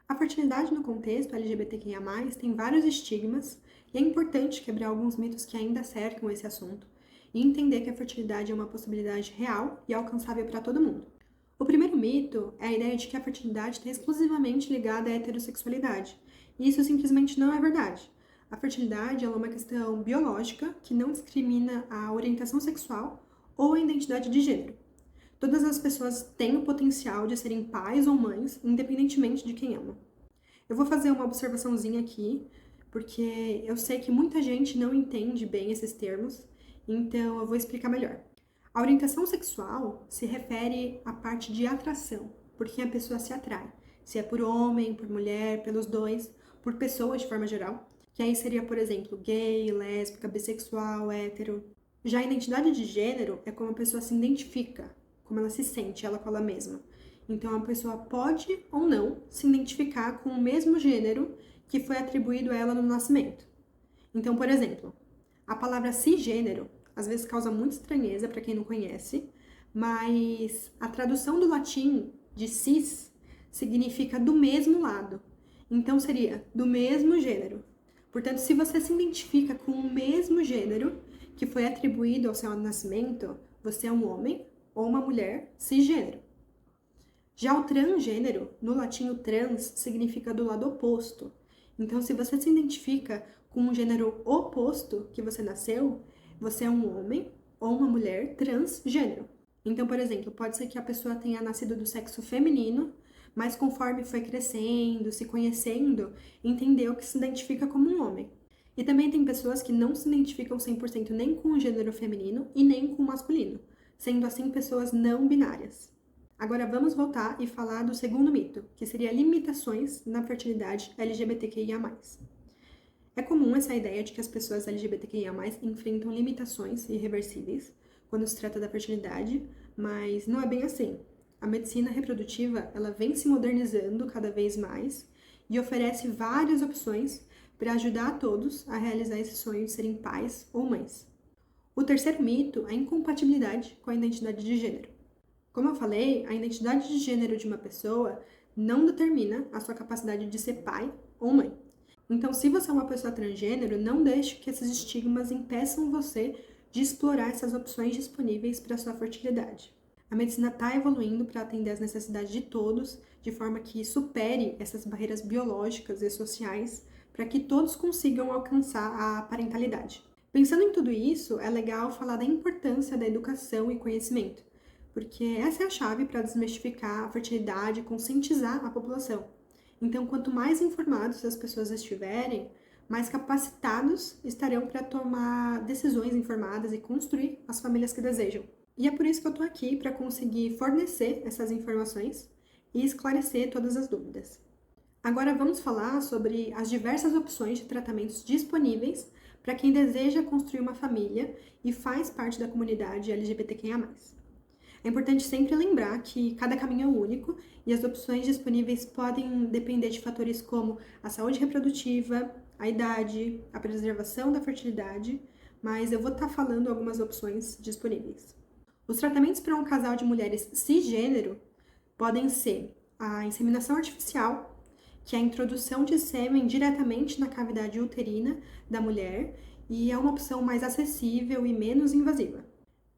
A fertilidade no contexto LGBTQIA+, tem vários estigmas e é importante quebrar alguns mitos que ainda cercam esse assunto e entender que a fertilidade é uma possibilidade real e alcançável para todo mundo. O primeiro mito é a ideia de que a fertilidade está exclusivamente ligada à heterossexualidade, e isso simplesmente não é verdade. A fertilidade é uma questão biológica que não discrimina a orientação sexual ou a identidade de gênero. Todas as pessoas têm o potencial de serem pais ou mães, independentemente de quem amam. Eu vou fazer uma observaçãozinha aqui, porque eu sei que muita gente não entende bem esses termos, então eu vou explicar melhor. A orientação sexual se refere à parte de atração, por quem a pessoa se atrai. Se é por homem, por mulher, pelos dois, por pessoas de forma geral. Que aí seria, por exemplo, gay, lésbica, bissexual, hétero. Já a identidade de gênero é como a pessoa se identifica, como ela se sente, ela com ela mesma. Então, a pessoa pode ou não se identificar com o mesmo gênero que foi atribuído a ela no nascimento. Então, por exemplo, a palavra cisgênero às vezes causa muita estranheza para quem não conhece, mas a tradução do latim de cis significa do mesmo lado. Então, seria do mesmo gênero. Portanto, se você se identifica com o mesmo gênero que foi atribuído ao seu nascimento, você é um homem ou uma mulher cisgênero. Já o transgênero, no latim o trans, significa do lado oposto. Então, se você se identifica com um gênero oposto que você nasceu, você é um homem ou uma mulher transgênero. Então, por exemplo, pode ser que a pessoa tenha nascido do sexo feminino, mas conforme foi crescendo, se conhecendo, entendeu que se identifica como um homem. E também tem pessoas que não se identificam 100% nem com o gênero feminino e nem com o masculino, sendo assim pessoas não binárias. Agora vamos voltar e falar do segundo mito, que seria limitações na fertilidade LGBTQIA+. É comum essa ideia de que as pessoas LGBTQIA+, enfrentam limitações irreversíveis quando se trata da fertilidade, mas não é bem assim. A medicina reprodutiva, ela vem se modernizando cada vez mais e oferece várias opções para ajudar a todos a realizar esse sonho de serem pais ou mães. O terceiro mito é a incompatibilidade com a identidade de gênero. Como eu falei, a identidade de gênero de uma pessoa não determina a sua capacidade de ser pai ou mãe. Então, se você é uma pessoa transgênero, não deixe que esses estigmas impeçam você de explorar essas opções disponíveis para a sua fertilidade. A medicina está evoluindo para atender às necessidades de todos, de forma que supere essas barreiras biológicas e sociais, para que todos consigam alcançar a parentalidade. Pensando em tudo isso, é legal falar da importância da educação e conhecimento, porque essa é a chave para desmistificar a fertilidade e conscientizar a população. Então, quanto mais informados as pessoas estiverem, mais capacitados estarão para tomar decisões informadas e construir as famílias que desejam. E é por isso que eu estou aqui, para conseguir fornecer essas informações e esclarecer todas as dúvidas. Agora vamos falar sobre as diversas opções de tratamentos disponíveis para quem deseja construir uma família e faz parte da comunidade LGBTQIA+. É importante sempre lembrar que cada caminho é único e as opções disponíveis podem depender de fatores como a saúde reprodutiva, a idade, a preservação da fertilidade, mas eu vou estar falando algumas opções disponíveis. Os tratamentos para um casal de mulheres cisgênero podem ser a inseminação artificial, que é a introdução de sêmen diretamente na cavidade uterina da mulher e é uma opção mais acessível e menos invasiva.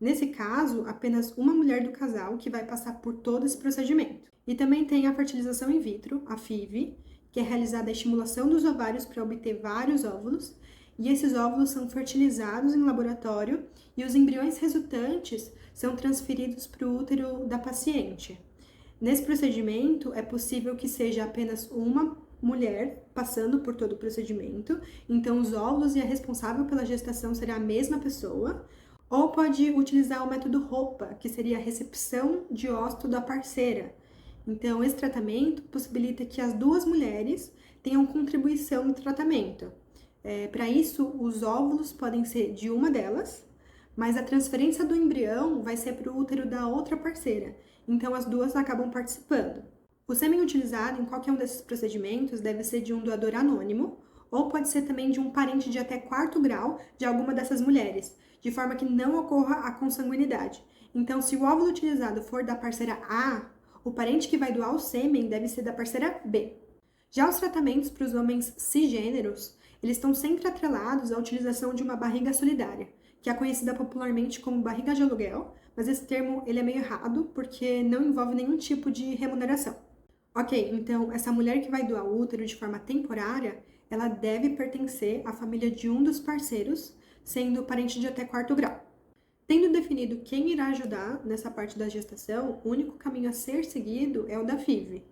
Nesse caso, apenas uma mulher do casal que vai passar por todo esse procedimento. E também tem a fertilização in vitro, a FIV, que é realizada a estimulação dos ovários para obter vários óvulos, e esses óvulos são fertilizados em laboratório e os embriões resultantes são transferidos para o útero da paciente. Nesse procedimento, é possível que seja apenas uma mulher passando por todo o procedimento, então os óvulos e a responsável pela gestação será a mesma pessoa, ou pode utilizar o método roupa, que seria a recepção de óvulo da parceira. Então, esse tratamento possibilita que as duas mulheres tenham contribuição no tratamento. Para isso, os óvulos podem ser de uma delas, mas a transferência do embrião vai ser para o útero da outra parceira. Então, as duas acabam participando. O sêmen utilizado em qualquer um desses procedimentos deve ser de um doador anônimo, ou pode ser também de um parente de até 4º grau de alguma dessas mulheres, de forma que não ocorra a consanguinidade. Então, se o óvulo utilizado for da parceira A, o parente que vai doar o sêmen deve ser da parceira B. Já os tratamentos para os homens cisgêneros, eles estão sempre atrelados à utilização de uma barriga solidária, que é conhecida popularmente como barriga de aluguel, mas esse termo ele é meio errado porque não envolve nenhum tipo de remuneração. Ok, então essa mulher que vai doar o útero de forma temporária, ela deve pertencer à família de um dos parceiros, sendo parente de até quarto grau. Tendo definido quem irá ajudar nessa parte da gestação, o único caminho a ser seguido é o da FIV,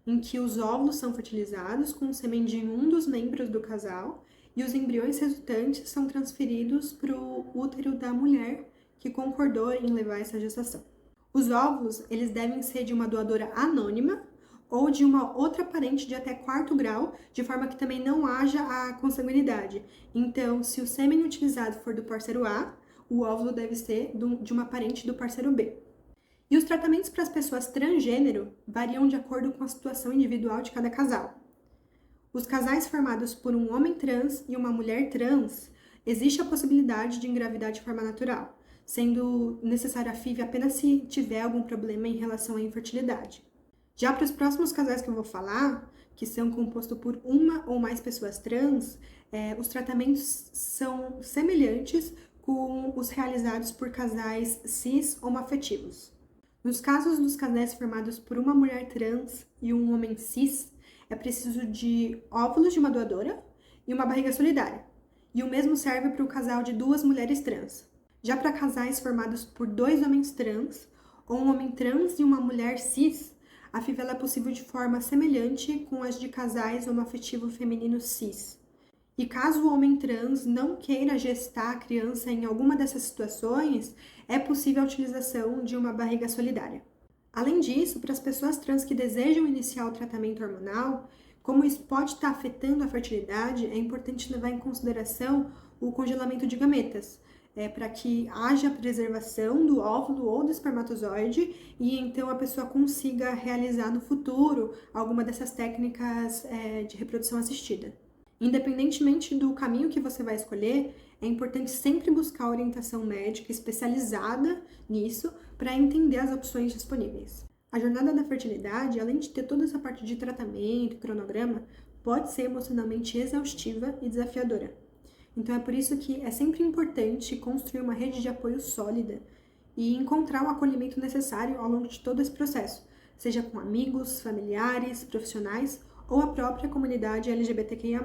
em que os óvulos são fertilizados com o sêmen de um dos membros do casal e os embriões resultantes são transferidos para o útero da mulher que concordou em levar essa gestação. Os óvulos, eles devem ser de uma doadora anônima ou de uma outra parente de até quarto grau, de forma que também não haja a consanguinidade. Então, se o sêmen utilizado for do parceiro A, o óvulo deve ser de uma parente do parceiro B. E os tratamentos para as pessoas transgênero variam de acordo com a situação individual de cada casal. Os casais formados por um homem trans e uma mulher trans, existe a possibilidade de engravidar de forma natural, sendo necessária a FIV apenas se tiver algum problema em relação à infertilidade. Já para os próximos casais que eu vou falar, que são compostos por uma ou mais pessoas trans, os tratamentos são semelhantes com os realizados por casais cis homoafetivos. Nos casos dos casais formados por uma mulher trans e um homem cis, é preciso de óvulos de uma doadora e uma barriga solidária. E o mesmo serve para o casal de duas mulheres trans. Já para casais formados por dois homens trans, ou um homem trans e uma mulher cis, a FIV é possível de forma semelhante com as de casais homoafetivo feminino cis. E caso o homem trans não queira gestar a criança em alguma dessas situações, é possível a utilização de uma barriga solidária. Além disso, para as pessoas trans que desejam iniciar o tratamento hormonal, como isso pode estar afetando a fertilidade, é importante levar em consideração o congelamento de gametas, para que haja preservação do óvulo ou do espermatozoide e então a pessoa consiga realizar no futuro alguma dessas técnicas de reprodução assistida. Independentemente do caminho que você vai escolher, é importante sempre buscar orientação médica especializada nisso para entender as opções disponíveis. A jornada da fertilidade, além de ter toda essa parte de tratamento e cronograma, pode ser emocionalmente exaustiva e desafiadora. Então é por isso que é sempre importante construir uma rede de apoio sólida e encontrar o acolhimento necessário ao longo de todo esse processo, seja com amigos, familiares, profissionais ou a própria comunidade LGBTQIA+.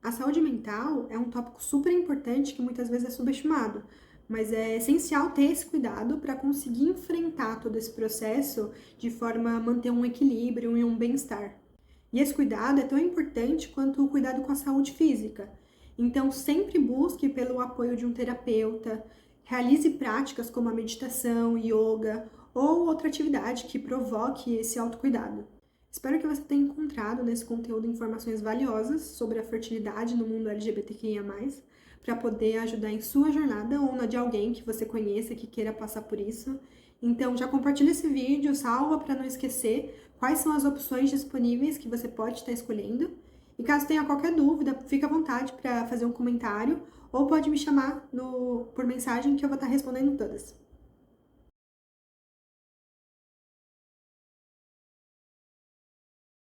A saúde mental é um tópico super importante que muitas vezes é subestimado, mas é essencial ter esse cuidado para conseguir enfrentar todo esse processo de forma a manter um equilíbrio e um bem-estar. E esse cuidado é tão importante quanto o cuidado com a saúde física. Então, sempre busque pelo apoio de um terapeuta, realize práticas como a meditação, yoga ou outra atividade que provoque esse autocuidado. Espero que você tenha encontrado nesse conteúdo informações valiosas sobre a fertilidade no mundo LGBTQIA+, para poder ajudar em sua jornada ou na de alguém que você conheça que queira passar por isso. Então, já compartilha esse vídeo, salva para não esquecer quais são as opções disponíveis que você pode estar escolhendo. E caso tenha qualquer dúvida, fique à vontade para fazer um comentário ou pode me chamar por mensagem que eu vou estar respondendo todas.